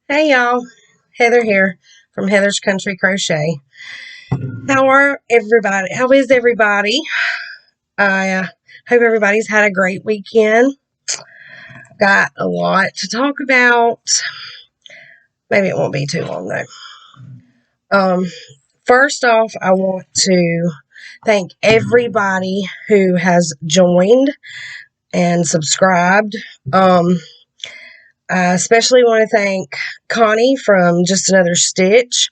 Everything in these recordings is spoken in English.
Hey y'all, Heather here from Heather's Country Crochet. How is everybody? I hope everybody's had a great weekend. Got a lot to talk about. Maybe it won't be too long though. First off, I want to thank everybody who has joined and subscribed. I especially want to thank Connie from Just Another Stitch.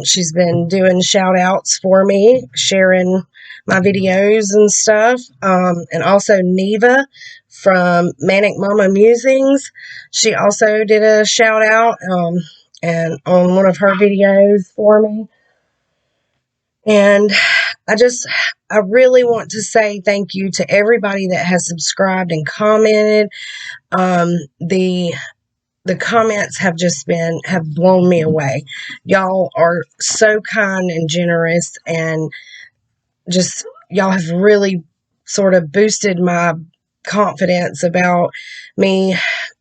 She's been doing shout outs for me, sharing my videos and stuff. And also Neva from Manic Mama Musings. She also did a shout out and on one of her videos for me. And I really want to say thank you to everybody that has subscribed and commented. The comments have blown me away. Y'all are so kind and generous, and just y'all have really sort of boosted my confidence about me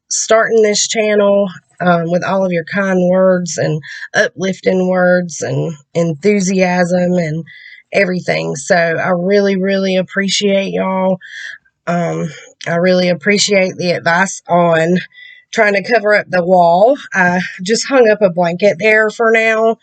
starting this channel with all of your kind words and uplifting words and enthusiasm and everything. So I really, really appreciate y'all. I really appreciate the advice on trying to cover up the wall. I just hung up a blanket there for now.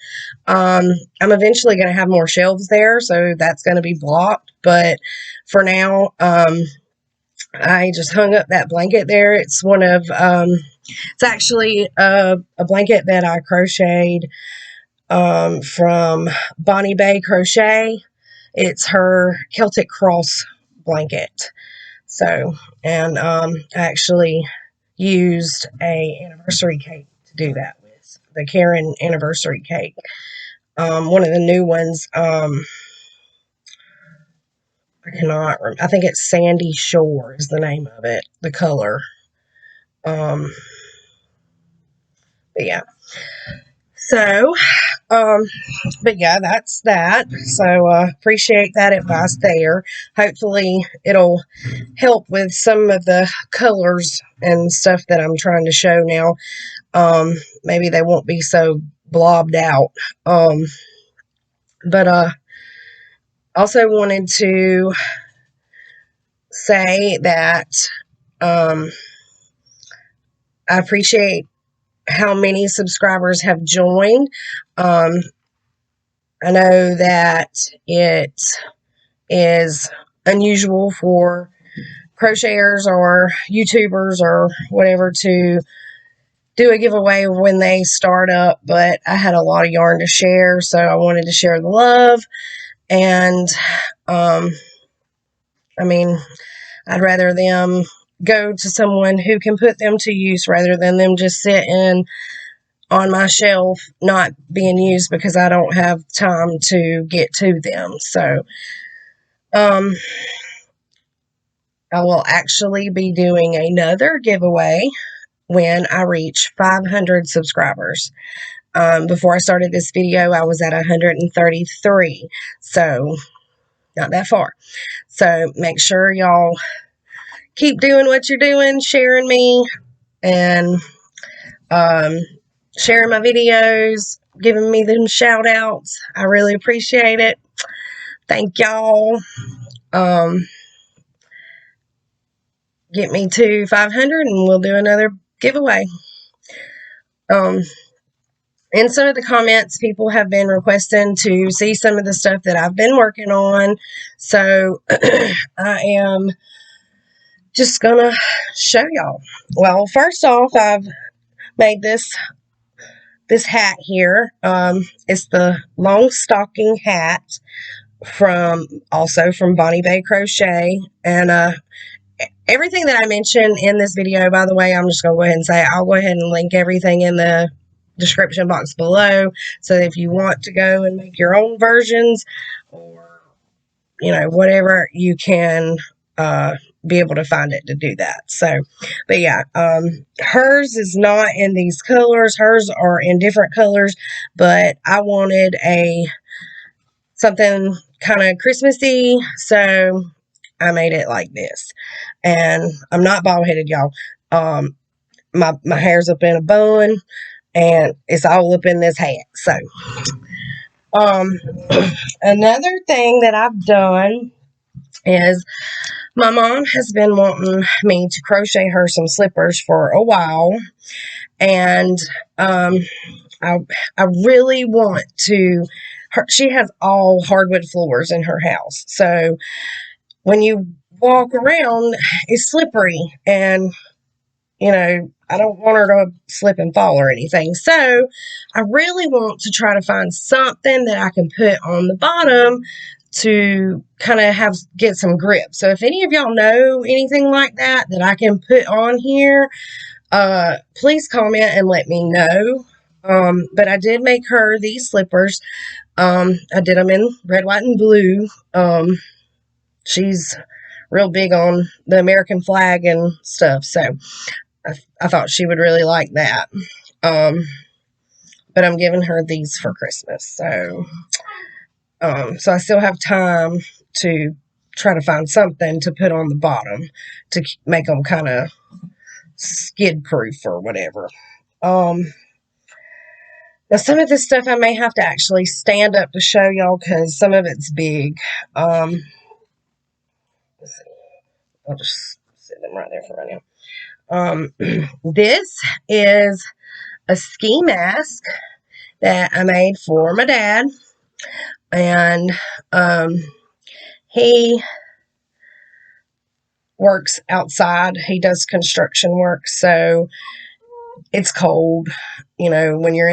I'm eventually going to have more shelves there, so that's going to be blocked. But for now, I just hung up that blanket there. It's it's actually a blanket that I crocheted from BonnieBayCrochet. It's her Celtic cross blanket. So, and I actually used a anniversary cake to do that with, the Karen anniversary cake. One of the new ones, I think it's Sandy Shore is the name of it, the color. But yeah. So, but yeah, that's that. So, appreciate that advice there. Hopefully it'll help with some of the colors and stuff that I'm trying to show now. Maybe they won't be so blobbed out. But also wanted to say that I appreciate how many subscribers have joined. I know that it is unusual for crocheters or YouTubers or whatever to do a giveaway when they start up, but I had a lot of yarn to share, so I wanted to share the love. And I mean, I'd rather them go to someone who can put them to use rather than them just sitting on my shelf not being used because I don't have time to get to them. So I will actually be doing another giveaway when I reach 500 subscribers. Before I started this video, I was at 133, so not that far. So make sure y'all keep doing what you're doing, sharing me, and sharing my videos, giving me them shout outs. I really appreciate it. Thank y'all. Get me to 500 and we'll do another giveaway. In some of the comments, people have been requesting to see some of the stuff that I've been working on. So I am just gonna show y'all. Well, first off, I've made this hat here. It's the long stocking hat from BonnieBayCrochet. And everything that I mentioned in this video, by the way, I'm just gonna go ahead and say I'll go ahead and link everything in the description box below, so if you want to go and make your own versions or whatever, you can be able to find it to do that. So, but yeah, hers is not in these colors. Hers are in different colors, but I wanted something kind of Christmassy, so I made it like this. And I'm not bald headed, y'all. My hair's up in a bun. and it's all up in this hat. So, another thing that I've done is my mom has been wanting me to crochet her some slippers for a while, and I really want to. She has all hardwood floors in her house, so when you walk around, it's slippery, and I don't want her to slip and fall or anything. So I really want to try to find something that I can put on the bottom to kind of get some grip. So if any of y'all know anything like that I can put on here, please comment and let me know. But I did make her these slippers. I did them in red, white, and blue. She's real big on the American flag and stuff, so I thought she would really like that. But I'm giving her these for Christmas, so I still have time to try to find something to put on the bottom to make them kind of skid proof or whatever. Now some of this stuff I may have to actually stand up to show y'all because some of it's big. Let's see. I'll just sit them right there for right now. This is a ski mask that I made for my dad, and he works outside. He does construction work, so it's cold, when you're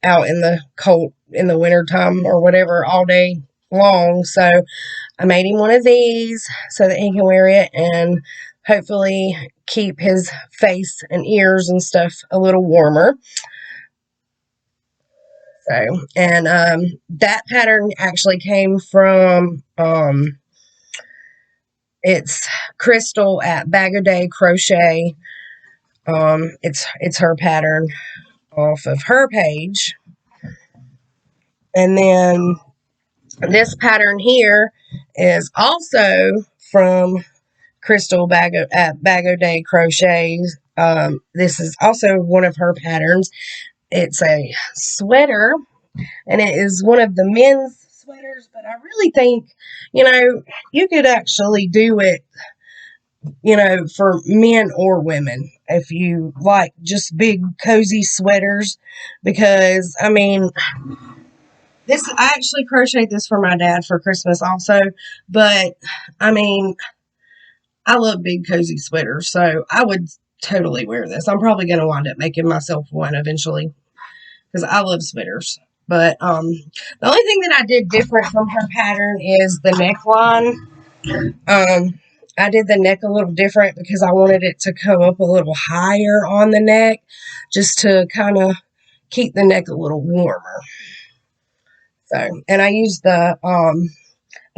out in the cold in the wintertime or whatever all day long. So I made him one of these so that he can wear it and hopefully keep his face and ears and stuff a little warmer. So, and that pattern actually came from it's Crystal at Bag O' Day Crochet. It's her pattern off of her page. And then this pattern here is also from Crystal at Bag O' Day Crochet. This is also one of her patterns. It's a sweater, and it is one of the men's sweaters, but I really think, you could actually do it, for men or women if you like just big cozy sweaters, because I actually crocheted this for my dad for Christmas also, but I love big cozy sweaters, so I would totally wear this. I'm probably going to wind up making myself one eventually because I love sweaters. But the only thing that I did different from her pattern is the neckline. I did the neck a little different because I wanted it to come up a little higher on the neck, just to kind of keep the neck a little warmer. So, and I used the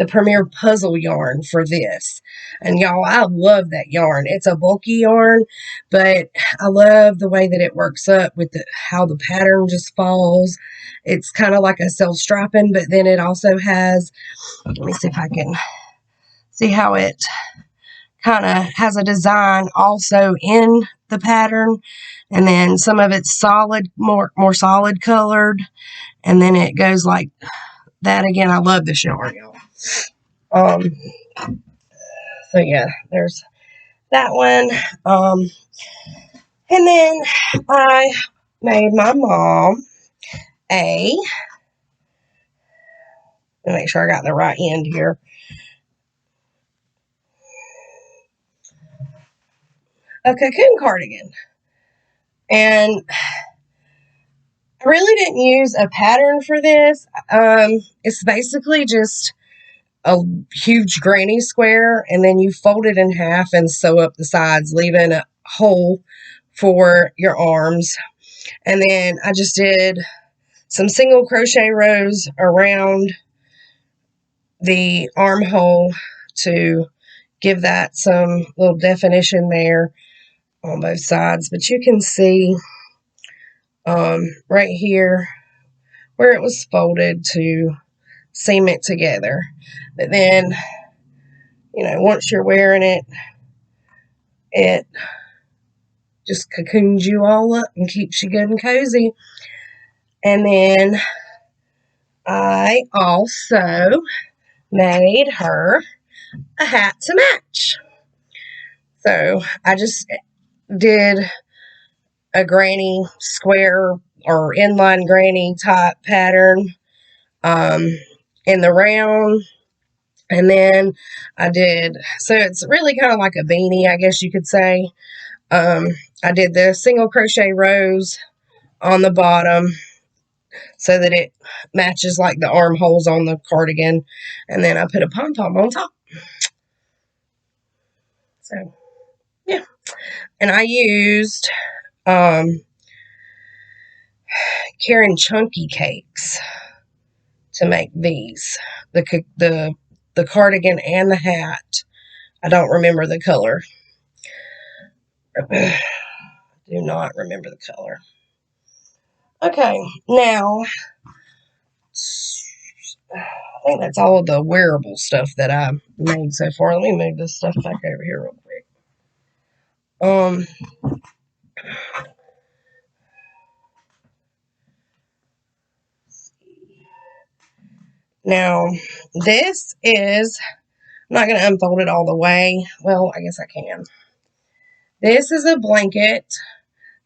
Premier Puzzle yarn for this. And y'all, I love that yarn. It's a bulky yarn, but I love the way that it works up with how the pattern just falls. It's kind of like a self-striping, but then it also has, let me see if I can see how it kind of has a design also in the pattern. And then some of it's solid, more solid colored. And then it goes like that again. I love this yarn, y'all. So yeah, there's that one. And then I made my mom let me make sure I got the right end here. A cocoon cardigan. And I really didn't use a pattern for this. It's basically just a huge granny square, and then you fold it in half and sew up the sides, leaving a hole for your arms. And then I just did some single crochet rows around the armhole to give that some little definition there on both sides. But you can see right here where it was folded to seam it together. But then, once you're wearing it, just cocoons you all up and keeps you good and cozy. And then I also made her a hat to match. So I just did a granny square or inline granny type pattern in the round. And then I did, so it's really kind of like a beanie, I guess you could say. I did the single crochet rows on the bottom so that it matches like the armholes on the cardigan. And then I put a pom-pom on top. So, yeah. And I used Karen Chunky cakes to make these. The cardigan and the hat. I don't remember the color. Do not remember the color. Okay, now I think that's all of the wearable stuff that I made so far. Let me move this stuff back over here real quick. Now this is, I'm not going to unfold it all the way. Well, I guess I can. This is a blanket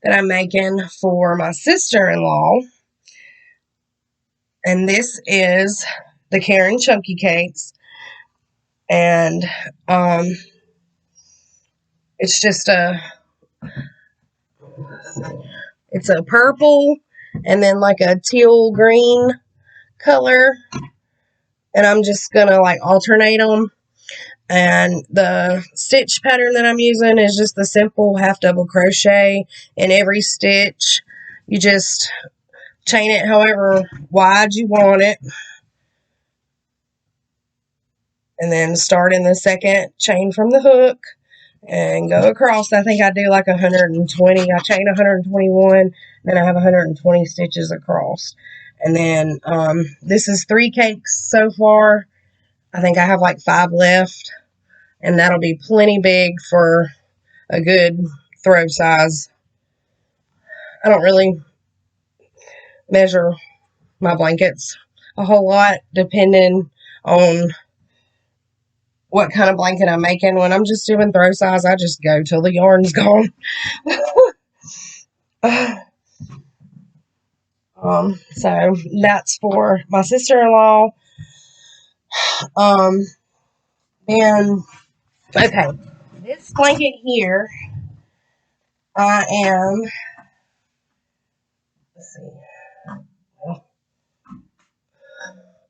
that I'm making for my sister-in-law. And this is the Karen Chunky Cakes. And it's just it's a purple and then like a teal green color. And I'm just going to like alternate them. And the stitch pattern that I'm using is just the simple half double crochet in every stitch. You just chain it however wide you want it. And then start in the second chain from the hook and go across. I think I do like 120. I chain 121, then I have 120 stitches across. And then this is 3 cakes so far. I think I have like 5 left. And that'll be plenty big for a good throw size. I don't really measure my blankets a whole lot depending on what kind of blanket I'm making. When I'm just doing throw size, I just go till the yarn's gone. So that's for my sister-in-law. Then, okay, this blanket here, I am, let's see,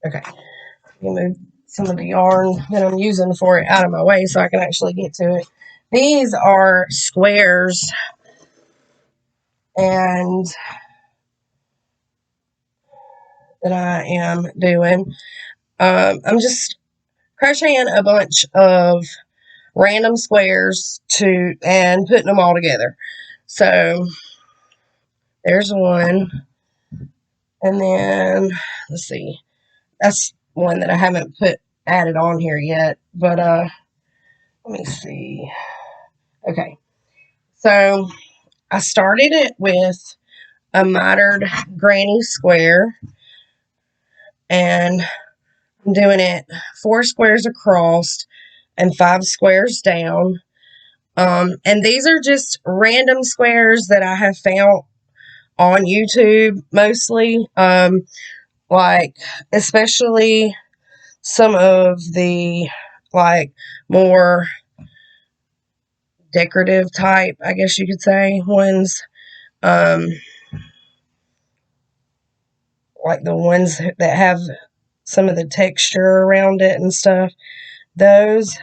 okay, let me move some of the yarn that I'm using for it out of my way so I can actually get to it. These are squares, and that I am doing. I'm just crocheting a bunch of random squares and putting them all together. So there's one, and then let's see, that's one that I haven't added on here yet, but let me see. Okay, so I started it with a mitered granny square, and I'm doing it 4 squares across and 5 squares down. And these are just random squares that I have found on YouTube mostly. Like especially some of the like more decorative type, I guess you could say, ones. Like the ones that have some of the texture around it and stuff. Those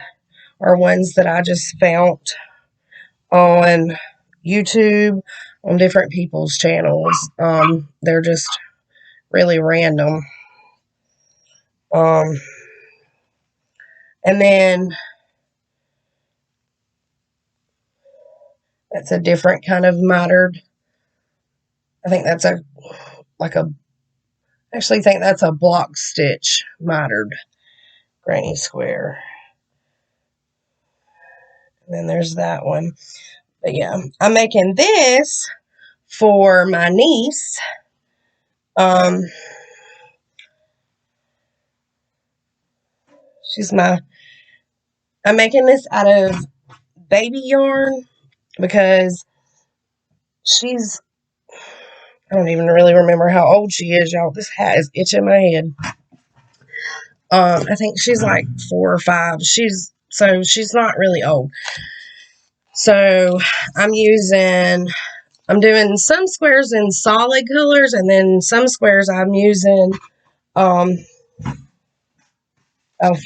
are ones that I just found on YouTube on different people's channels. They're just really random. And then that's a different kind of mitered. I think that's actually think that's a block stitch mitered granny square. And then there's that one. But yeah, I'm making this for my niece. I'm making this out of baby yarn because she's, I don't even really remember how old she is, y'all. This hat is itching my head. I think she's like 4 or 5. She's not really old. So I'm doing some squares in solid colors, and then some squares I'm using, oh,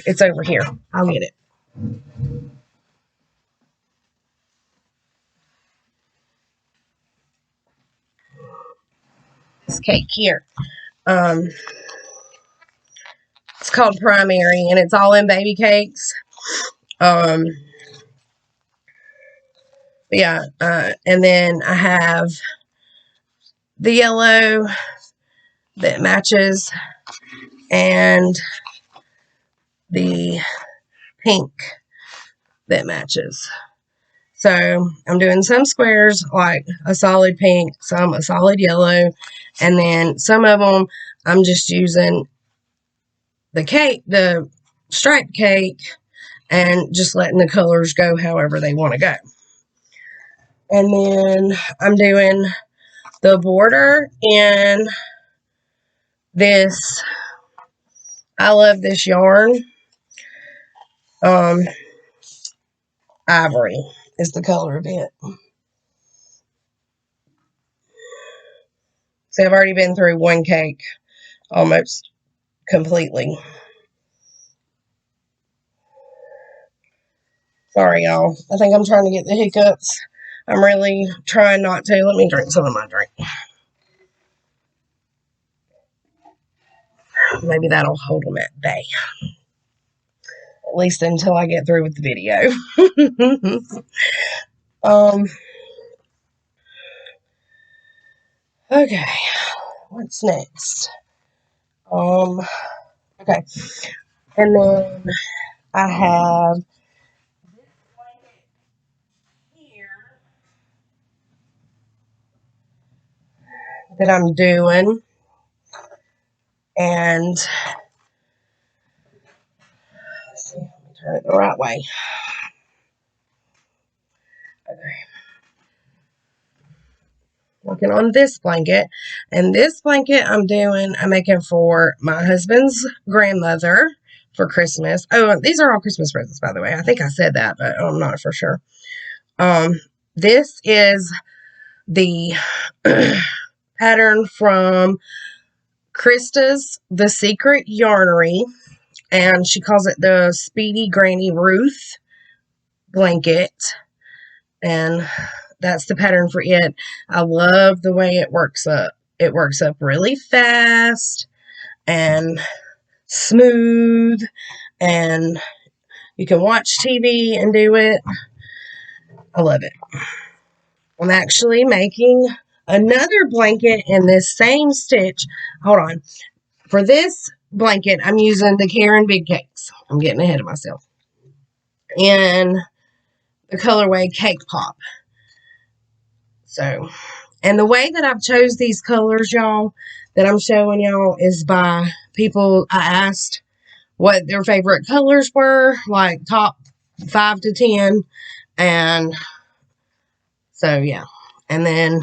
it's over here. I'll get it. This cake here. It's called Primary, and it's all in baby cakes. Yeah, and then I have the yellow that matches and the pink that matches. So I'm doing some squares like a solid pink, some a solid yellow, and then some of them I'm just using the cake, the striped cake, and just letting the colors go however they want to go. And then I'm doing the border in this. I love this yarn. Ivory is the color of it. So I've already been through one cake almost completely. Sorry, y'all. I think I'm trying to get the hiccups. I'm really trying not to. Let me drink some of my drink. Maybe that'll hold them at bay. At least until I get through with the video. Okay. What's next? Okay. And then I have this blanket here that I'm doing. And let's see, let me turn it the right way. Okay. Working on this blanket. And this blanket I'm making for my husband's grandmother for Christmas. Oh, these are all Christmas presents, by the way. I think I said that, but I'm not for sure. This is the pattern from Krista's The Secret Yarnery, and she calls it the Speedy Granny Ruth blanket, and that's the pattern for it. I love the way it works up. It works up really fast and smooth, and you can watch TV and do it. I love it. I'm actually making another blanket in this same stitch. Hold on. For this blanket, I'm using the Karen Big Cakes. I'm getting ahead of myself. In the colorway Cake Pop. So, and the way that I've chose these colors, y'all, that I'm showing y'all is by people I asked what their favorite colors were, like top 5 to 10. And so, yeah. And then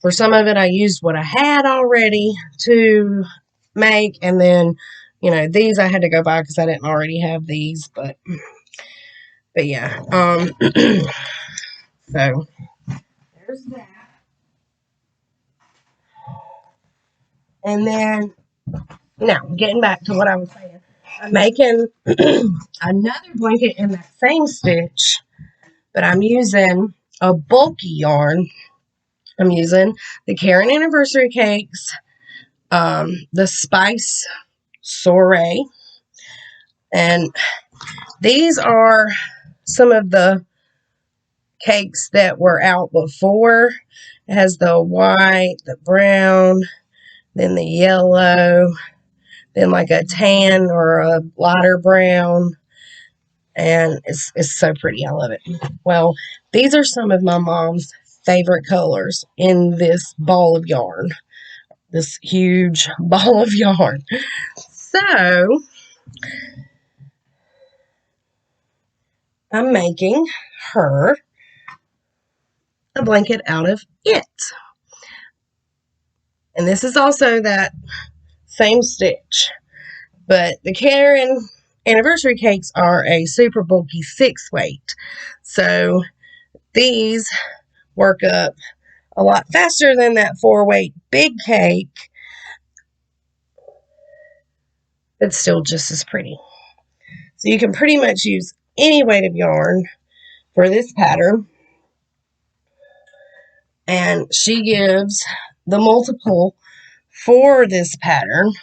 for some of it, I used what I had already to make. And then, you know, these I had to go buy because I didn't already have these. But yeah. So, there's that. And then, now, getting back to what I was saying. I'm making another blanket in that same stitch, but I'm using a bulky yarn. I'm using the Karen Anniversary Cakes, the Spice Soiree, and these are some of the cakes that were out before. It has the white, the brown, then the yellow, then like a tan or a lighter brown, and it's so pretty. I love it. Well, these are some of my mom's favorite colors in this ball of yarn, this huge ball of yarn. So I'm making her a blanket out of it. And this is also that same stitch. But the Karen anniversary cakes are a super bulky 6 weight. So these work up a lot faster than that 4 weight big cake. It's still just as pretty. So you can pretty much use any weight of yarn for this pattern. And she gives the multiple for this pattern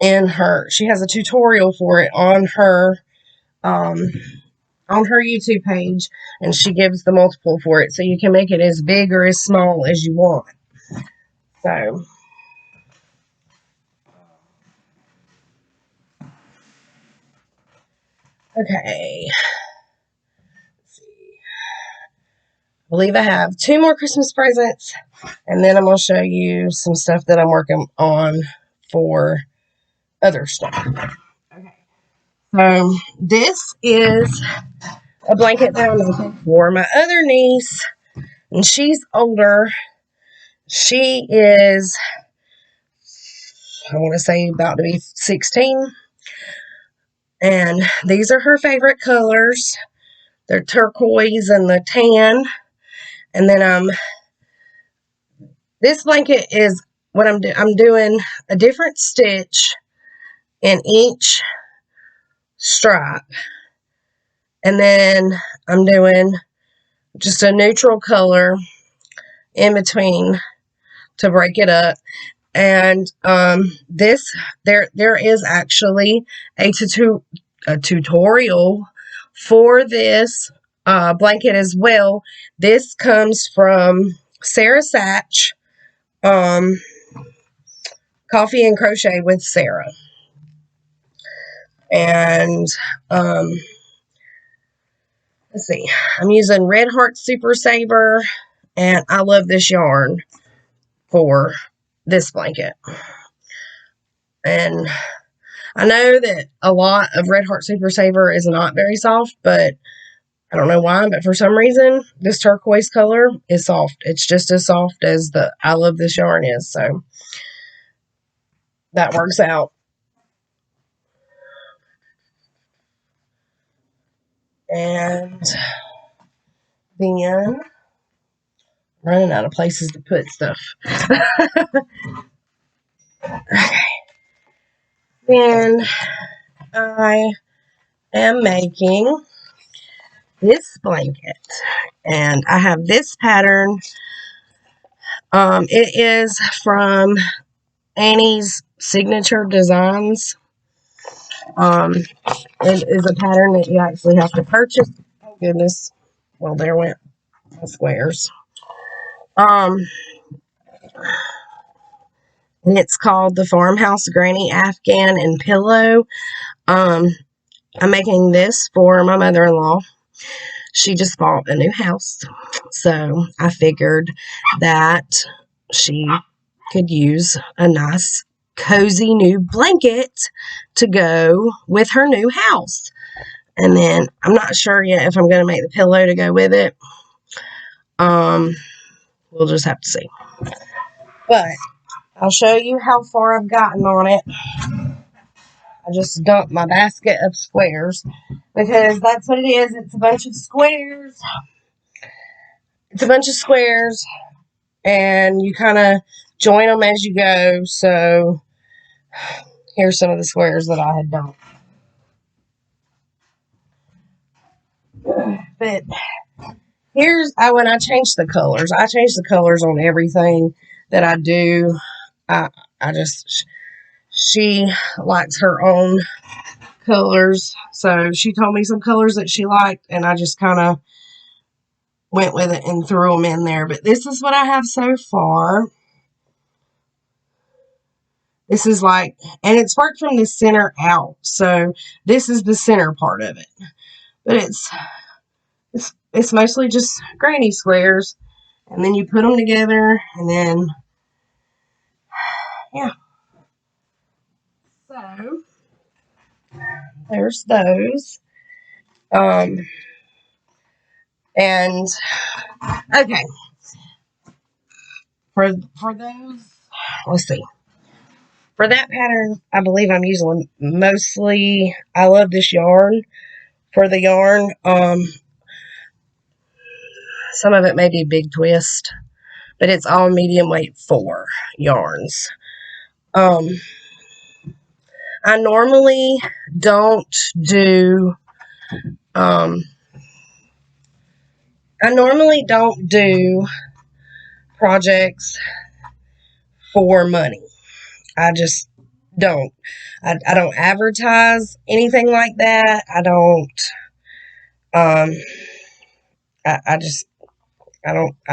in her, she has a tutorial for it on her YouTube page, and she gives the multiple for it, so you can make it as big or as small as you want. So okay, let's see. I believe I have 2 more Christmas presents, and then I'm going to show you some stuff that I'm working on for other stuff. Okay, so this is a blanket that I'm making for my other niece, and she's older. She is, I want to say, about to be 16. And these are her favorite colors. They're turquoise and the tan. And then this blanket is what I'm doing. I'm doing a different stitch in each stripe. And then I'm doing just a neutral color in between to break it up. And there is actually a tutorial for this blanket as well. This comes from Sach, Coffee and Crochet with Sara. And let's see, I'm using Red Heart Super Saver, and I love this yarn for this blanket. And I know that a lot of Red Heart Super Saver is not very soft, but I don't know why, but for some reason, this turquoise color is soft. It's just as soft as the I Love This yarn is, so that works out. And then, running out of places to put stuff. Okay. Then I am making this blanket, and I have this pattern. It is from Annie's Signature Designs. It is a pattern that you actually have to purchase. Oh goodness. Well, there went my squares. And it's called the Farmhouse Granny Afghan and Pillow. I'm making this for my mother-in-law. She just bought a new house, so I figured that she could use a nice, cozy new blanket to go with her new house. And then I'm not sure yet if I'm going to make the pillow to go with it. We'll just have to see. But I'll show you how far I've gotten on it. I just dumped my basket of squares because that's what it is. It's a bunch of squares. It's a bunch of squares, and you kind of join them as you go. So here's some of the squares that I had done. But here's when I change the colors. I change the colors on everything that I do. She likes her own colors, so she told me some colors that she liked, and I just kind of went with it and threw them in there. But this is what I have so far. This is like, and it's worked from the center out. So this is the center part of it. But it's mostly just granny squares. And then you put them together, and then, yeah. So, there's those. And, okay. For those, let's see. For that pattern, I believe I'm using mostly, I love this yarn. For the yarn, some of it may be Big Twist, but it's all medium weight 4 yarns. I normally don't do, projects for money. I just don't. I don't advertise anything like that. I don't, I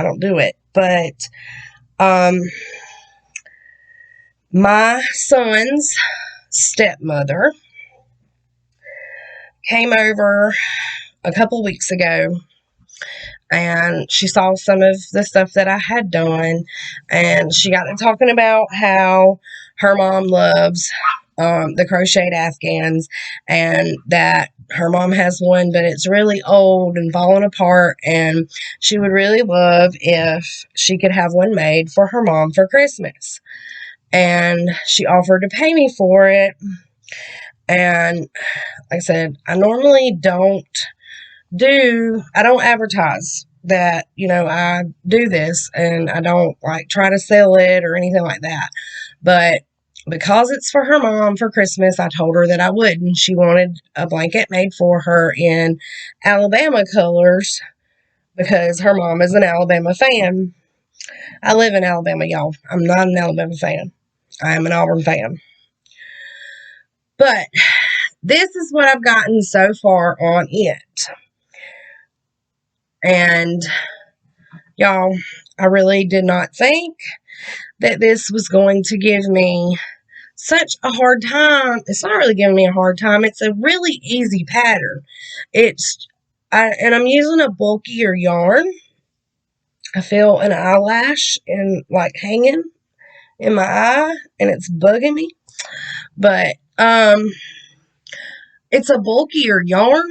don't do it. But, my son's stepmother came over a couple weeks ago, and she saw some of the stuff that I had done, and she got to talking about how her mom loves the crocheted Afghans, and that her mom has one, but it's really old and falling apart, and she would really love if she could have one made for her mom for Christmas. And she offered to pay me for it. And like I said, I normally don't advertise that, I do this, and I don't like try to sell it or anything like that. But because it's for her mom for Christmas, I told her that I would, and she wanted a blanket made for her in Alabama colors because her mom is an Alabama fan. I live in Alabama, y'all. I'm not an Alabama fan. I am an Auburn fan. But this is what I've gotten so far on it. And y'all, I really did not think that this was going to give me such a hard time. It's not really giving me a hard time. It's a really easy pattern. And I'm using a bulkier yarn. I feel an eyelash like hanging in my eye, and it's bugging me. But it's a bulkier yarn,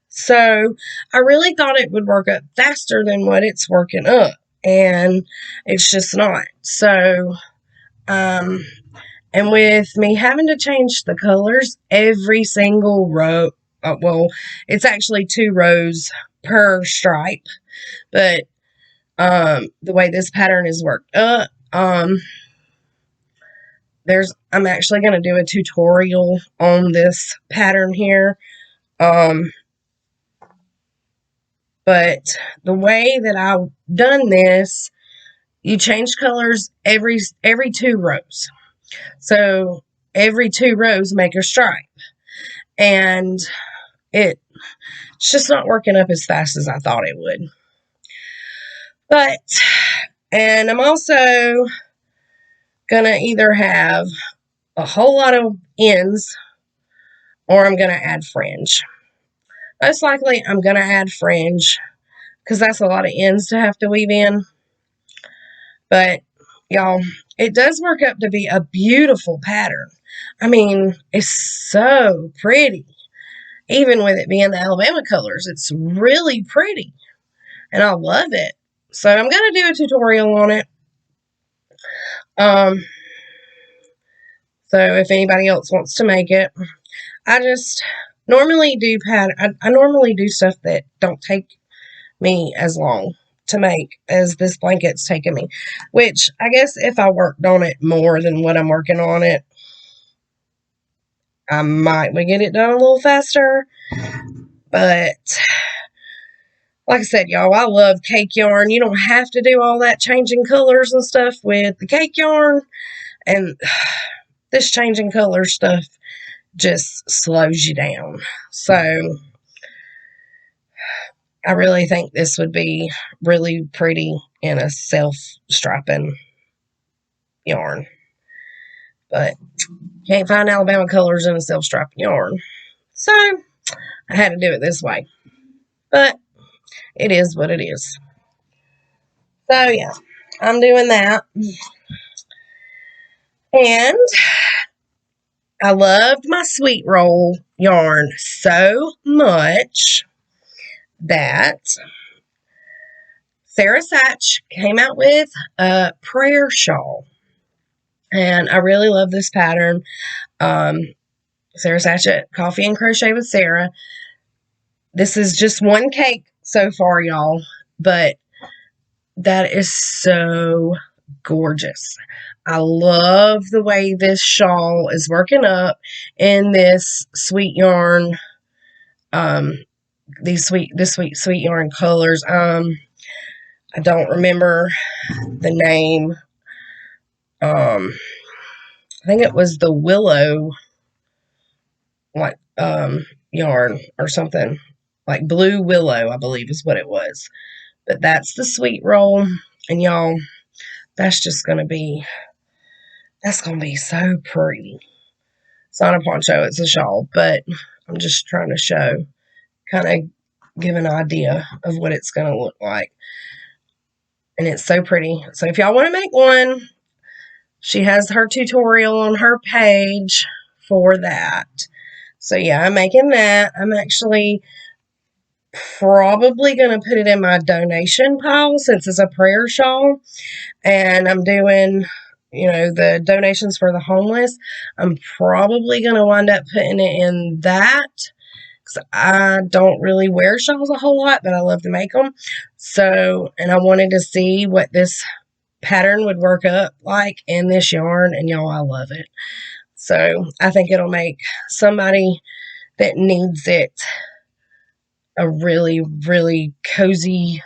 so I really thought it would work up faster than what it's working up, and it's just not. So, and with me having to change the colors every single row, well, it's actually 2 rows per stripe, but the way this pattern is worked up, I'm actually going to do a tutorial on this pattern here. But the way that I've done this, you change colors every 2 rows. So every 2 rows make a stripe. And it's just not working up as fast as I thought it would. And I'm also gonna either have a whole lot of ends, or I'm gonna add fringe. Most likely I'm gonna add fringe, because that's a lot of ends to have to weave in. But y'all, it does work up to be a beautiful pattern. I mean, it's so pretty. Even with it being the Alabama colors, it's really pretty. And I love it. So I'm going to do a tutorial on it. So if anybody else wants to make it, I just normally do I normally do stuff that don't take me as long to make as this blanket's taken me. Which, I guess if I worked on it more than what I'm working on it, I might get it done a little faster. But like I said, y'all, I love cake yarn. You don't have to do all that changing colors and stuff with the cake yarn. And this changing color stuff just slows you down. So I really think this would be really pretty in a self-striping yarn. but can't find Alabama colors in a self-striping yarn. So I had to do it this way. But it is what it is. So yeah, I'm doing that. And I loved my sweet roll yarn so much that Sara Sach came out with a prayer shawl. And I really love this pattern. Sara Sach at Coffee and Crochet with Sara. This is just one cake so far, y'all. But that is so gorgeous. I love the way this shawl is working up in this sweet yarn. These sweet yarn colors. I don't remember the name. I think it was the willow, like, yarn or something. Like blue willow, I believe is what it was. But that's the sweet roll. And y'all, that's going to be so pretty. It's not a poncho, it's a shawl. But I'm just trying to show, kind of give an idea of what it's going to look like. And it's so pretty. So if y'all want to make one, she has her tutorial on her page for that. So yeah, I'm making that. I'm actually probably going to put it in my donation pile since it's a prayer shawl. And I'm doing, you know, the donations for the homeless. I'm probably going to wind up putting it in that. Because I don't really wear shawls a whole lot, but I love to make them. So, and I wanted to see what this pattern would work up like in this yarn. And y'all, I love it. So I think it'll make somebody that needs it a really, really cozy,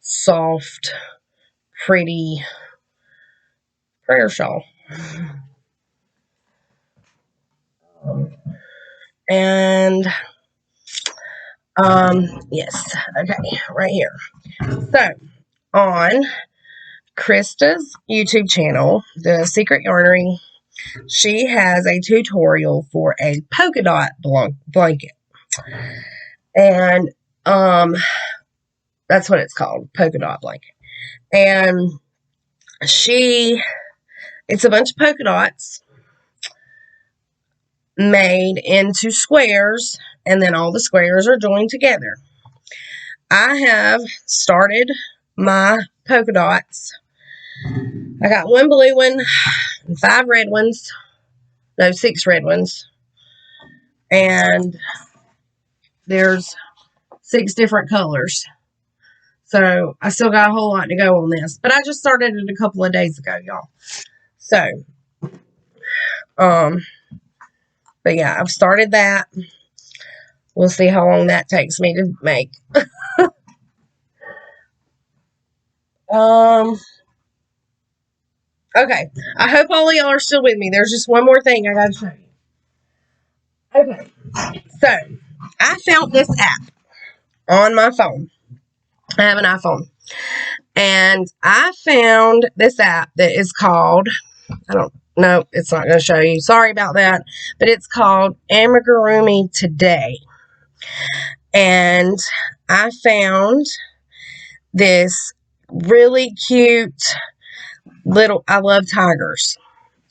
soft, pretty prayer shawl. And yes, okay, right here. So on Krista's YouTube channel, The Secret Yarnery, she has a tutorial for a polka dot blanket. And that's what it's called, polka dot blanket. And it's a bunch of polka dots made into squares, and then all the squares are joined together. I have started my polka dots. I got one blue one and 5 red ones. No, 6 red ones. And there's 6 different colors. So I still got a whole lot to go on this. But I just started it a couple of days ago, y'all. So, but yeah, I've started that. We'll see how long that takes me to make. Okay. I hope all of y'all are still with me. There's just one more thing I got to show you. Okay. So, I found this app on my phone. I have an iPhone. And I found this app that is called, no, it's not going to show you. Sorry about that. But it's called Amigurumi Today. And I found this really cute I love tigers.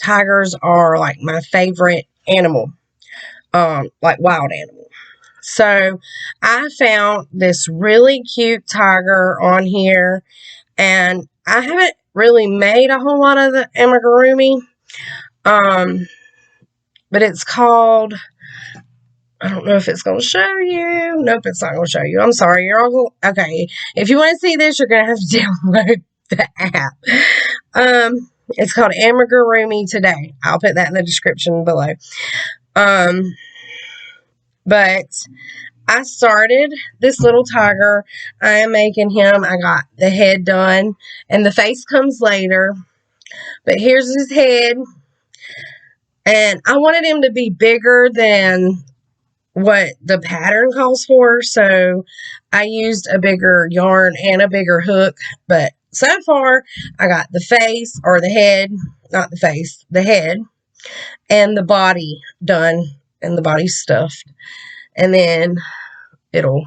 Tigers are like my favorite animal, like wild animal. So I found this really cute tiger on here, and I haven't really made a whole lot of the amigurumi, but it's called, I don't know if it's going to show you. Nope, it's not going to show you. I'm sorry. You're all okay. If you want to see this, you're going to have to download the app. It's called Amigurumi Today. I'll put that in the description below. But I started this little tiger. I am making him. I got the head done, and the face comes later. But here's his head. And I wanted him to be bigger than what the pattern calls for, so I used a bigger yarn and a bigger hook. But so far, I got the face, or the head, not the face, the head, and the body done, and the body stuffed. And then it'll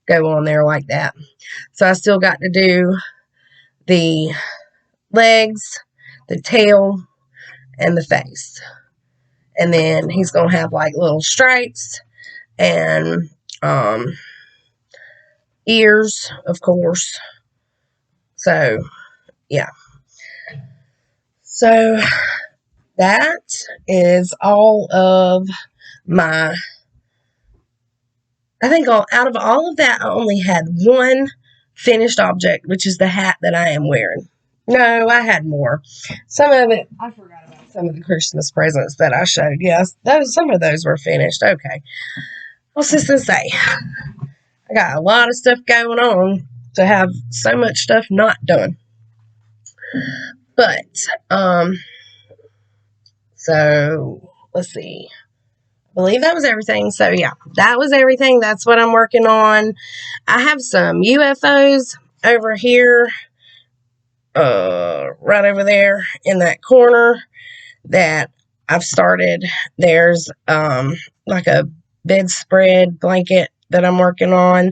go on there like that. So I still got to do the legs, the tail, and the face. And then he's going to have like little stripes and ears, of course. So, yeah. So, that is all of my, I think out of all of that, I only had one finished object, which is the hat that I am wearing. No, I had more. Some of it, I forgot about some of the Christmas presents that I showed. Yes, some of those were finished. Okay. What's this to say? I got a lot of stuff going on to have so much stuff not done. But, so, let's see. I believe that was everything. So, yeah, that was everything. That's what I'm working on. I have some UFOs over here, right over there in that corner that I've started. There's, like a bedspread blanket that I'm working on,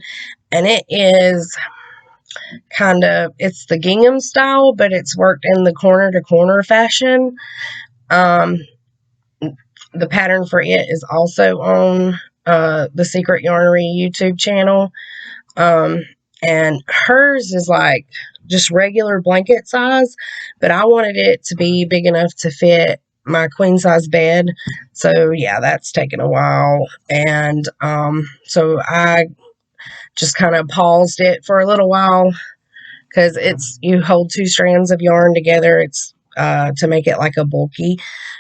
and it is kind of, it's the gingham style, but it's worked in the corner to corner fashion. The pattern for it is also on the Secret Yarnery YouTube channel. And hers is like just regular blanket size, but I wanted it to be big enough to fit my queen size bed. So yeah, that's taken a while. And so I just kind of paused it for a little while, because you hold 2 strands of yarn together. It's to make it like a bulky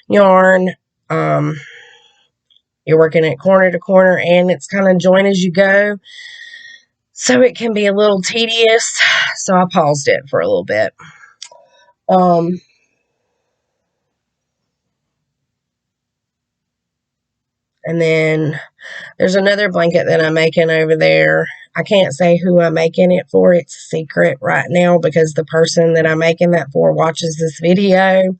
yarn. You're working it corner to corner, and it's kind of join as you go. So it can be a little tedious. So I paused it for a little bit. And then there's another blanket that I'm making over there. I can't say who I'm making it for. It's a secret right now, because the person that I'm making that for watches this video.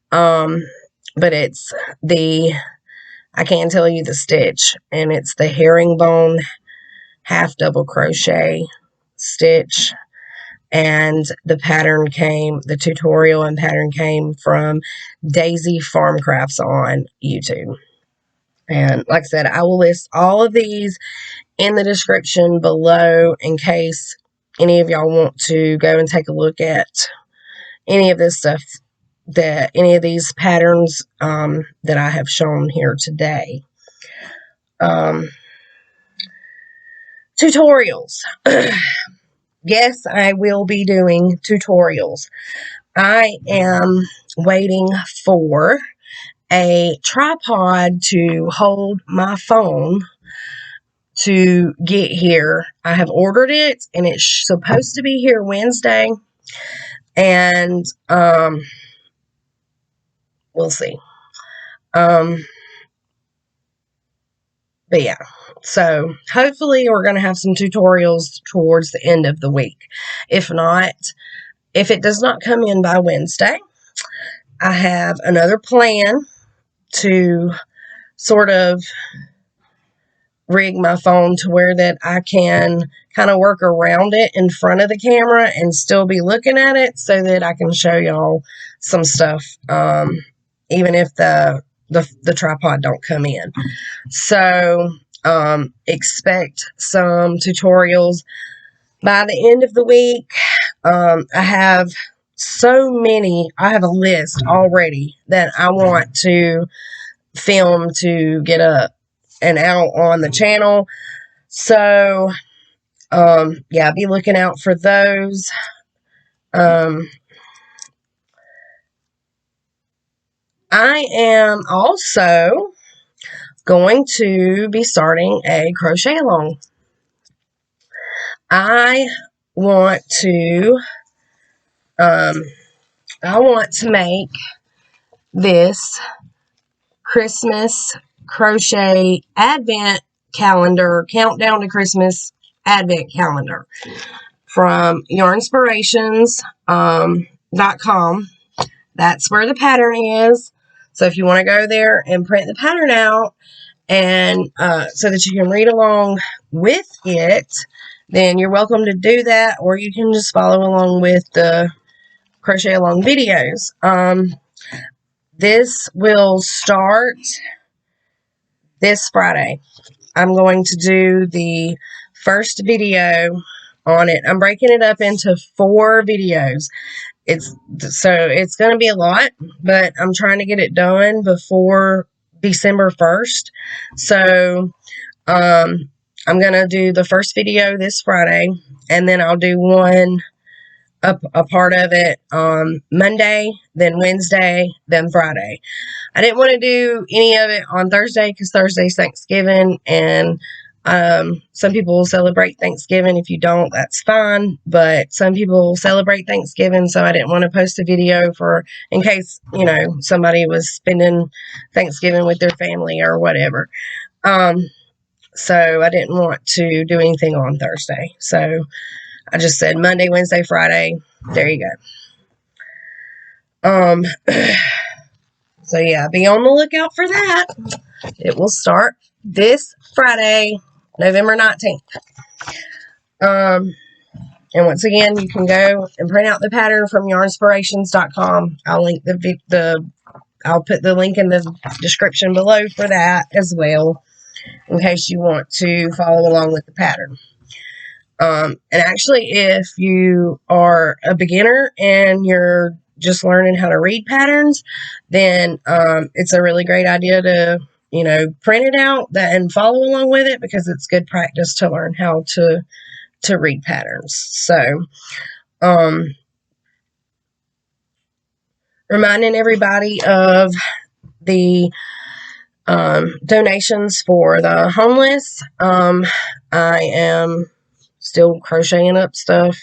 But it's I can't tell you the stitch, and it's the herringbone half double crochet stitch. And the tutorial and pattern came from Daisy Farm Crafts on YouTube. And like I said, I will list all of these in the description below in case any of y'all want to go and take a look at any of this stuff, any of these patterns that I have shown here today. Tutorials. Yes, I will be doing tutorials. I am waiting for a tripod to hold my phone to get here. I have ordered it, and it's supposed to be here Wednesday. And we'll see. But yeah, so hopefully we're going to have some tutorials towards the end of the week. If not, if it does not come in by Wednesday, I have another plan to sort of rig my phone to where that I can kind of work around it in front of the camera and still be looking at it, so that I can show y'all some stuff, even if the tripod don't come in. So expect some tutorials by the end of the week. I have I have a list already that I want to film to get up and out on the channel. So yeah, be looking out for those. I am also going to be starting a crochet along. I want to make this Christmas crochet advent calendar, countdown to Christmas advent calendar from yarnspirations.com. that's where the pattern is. So if you want to go there and print the pattern out, and so that you can read along with it, then you're welcome to do that, or you can just follow along with the crochet along videos. This will start this Friday. I'm going to do the first video on it. I'm breaking it up into 4 videos. It's going to be a lot, but I'm trying to get it done before December 1st. So I'm going to do the first video this Friday, and then I'll do one a part of it Monday, then Wednesday, then Friday. I didn't want to do any of it on Thursday because Thursday's Thanksgiving, and some people will celebrate Thanksgiving. If you don't, that's fine, but some people celebrate Thanksgiving, so I didn't want to post a video in case, somebody was spending Thanksgiving with their family or whatever. So I didn't want to do anything on Thursday. So I just said Monday, Wednesday, Friday. There you go. So yeah, be on the lookout for that. It will start this Friday, November 19th. And once again, you can go and print out the pattern from yarnspirations.com. I'll put the link in the description below for that as well, in case you want to follow along with the pattern. And actually, if you are a beginner and you're just learning how to read patterns, then it's a really great idea to, print it out and follow along with it, because it's good practice to learn how to read patterns. So, reminding everybody of the donations for the homeless. I am still crocheting up stuff.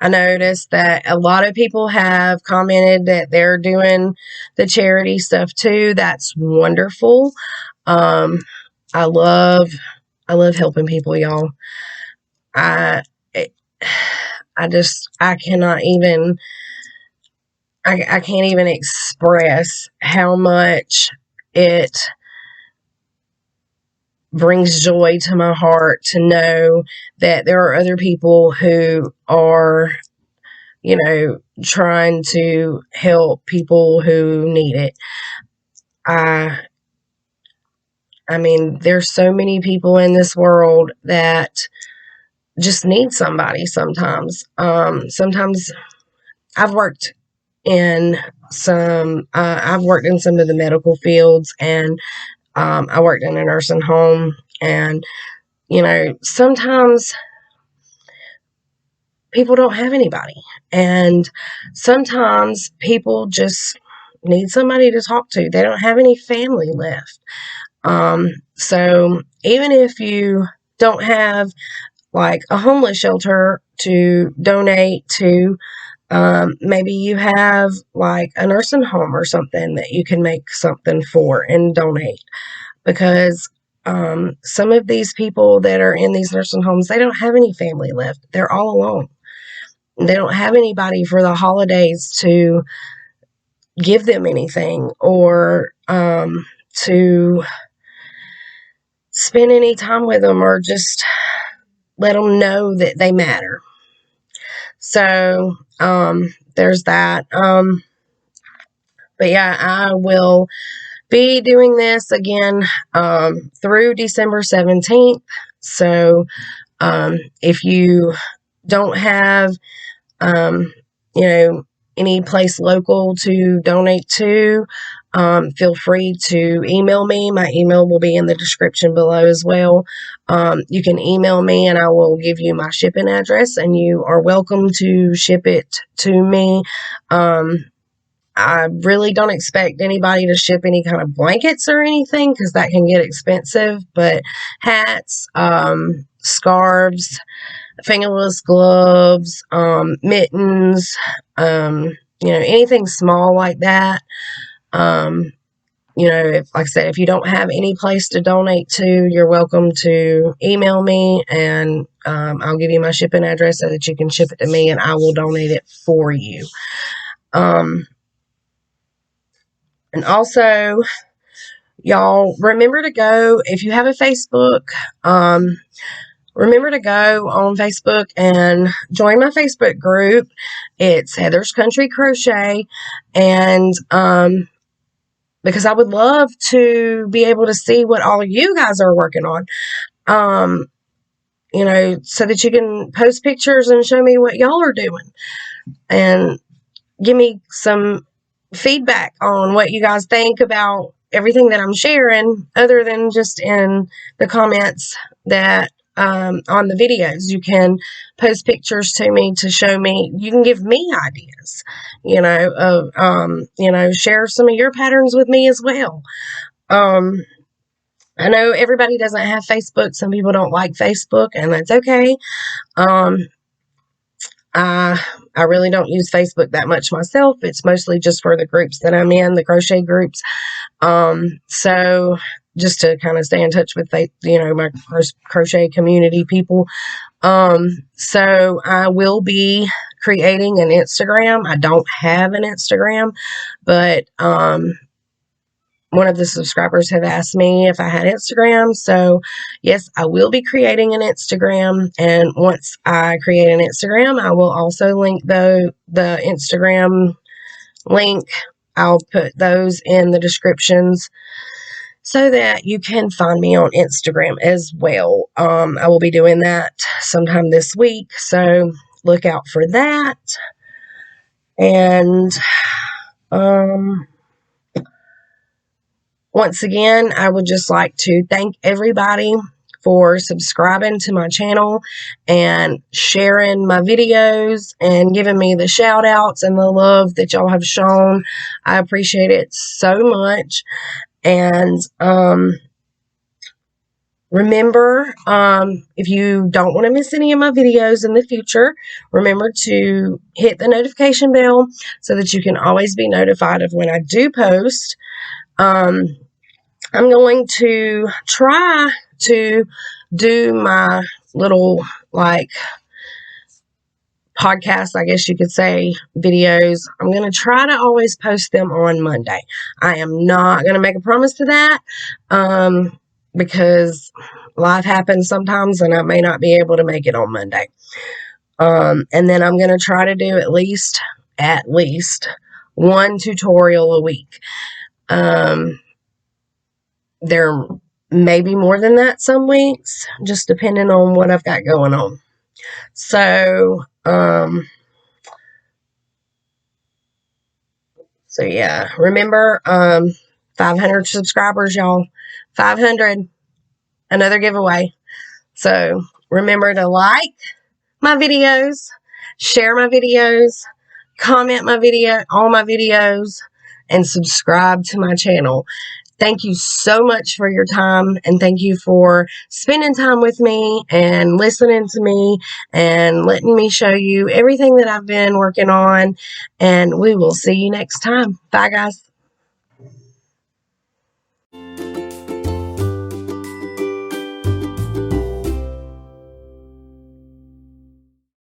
I noticed that a lot of people have commented that they're doing the charity stuff too. That's wonderful. I love helping people, y'all. I can't even express how much it brings joy to my heart to know that there are other people who are, trying to help people who need it. I mean, there's so many people in this world that just need somebody sometimes. Sometimes I've worked in some of the medical fields, and I worked in a nursing home, and sometimes people don't have anybody, and sometimes people just need somebody to talk to. They don't have any family left. So even if you don't have like a homeless shelter to donate to, maybe you have like a nursing home or something that you can make something for and donate, because some of these people that are in these nursing homes, they don't have any family left. They're all alone. They don't have anybody for the holidays to give them anything, or to spend any time with them, or just let them know that they matter. So there's that. But yeah, I will be doing this again through December 17th. So if you don't have any place local to donate to, feel free to email me. My email will be in the description below as well. You can email me and I will give you my shipping address, and you are welcome to ship it to me. I really don't expect anybody to ship any kind of blankets or anything, because that can get expensive, but hats, scarves, fingerless gloves, mittens, anything small like that. Like I said, if you don't have any place to donate to, you're welcome to email me, and I'll give you my shipping address so that you can ship it to me, and I will donate it for you. And also, y'all remember to go, if you have a Facebook, remember to go on Facebook and join my Facebook group. It's Heather's Country Crochet. And because I would love to be able to see what all of you guys are working on. You know, so that you can post pictures and show me what y'all are doing. And give me some feedback on what you guys think about everything that I'm sharing, other than just in the comments that on the videos. You can post pictures to me to show me. You can give me ideas, you know, of share some of your patterns with me as well. I know everybody doesn't have Facebook. Some people don't like Facebook, and that's okay. I really don't use Facebook that much myself. It's mostly just for the groups that I'm in, the crochet groups. So just to kind of stay in touch with, my crochet community people. So I will be creating an Instagram. I don't have an Instagram, but, one of the subscribers have asked me if I had Instagram. So yes, I will be creating an Instagram. And once I create an Instagram, I will also link the Instagram link. I'll put those in the descriptions so that you can find me on Instagram as well. I will be doing that sometime this week. So look out for that. And, once again, I would just like to thank everybody for subscribing to my channel and sharing my videos and giving me the shout outs and the love that y'all have shown. I appreciate it so much. And remember, if you don't want to miss any of my videos in the future, remember to hit the notification bell so that you can always be notified of when I do post. I'm going to try to do my little, podcast, I guess you could say, videos. I'm going to try to always post them on Monday. I am not going to make a promise to that, because life happens sometimes and I may not be able to make it on Monday. And then I'm going to try to do at least one tutorial a week. There may be more than that some weeks, just depending on what I've got going on. So yeah, remember, 500 subscribers, y'all. 500, another giveaway. So remember to like my videos, share my videos, comment all my videos, and subscribe to my channel. Thank you so much for your time, and thank you for spending time with me and listening to me and letting me show you everything that I've been working on, and we will see you next time. Bye, guys.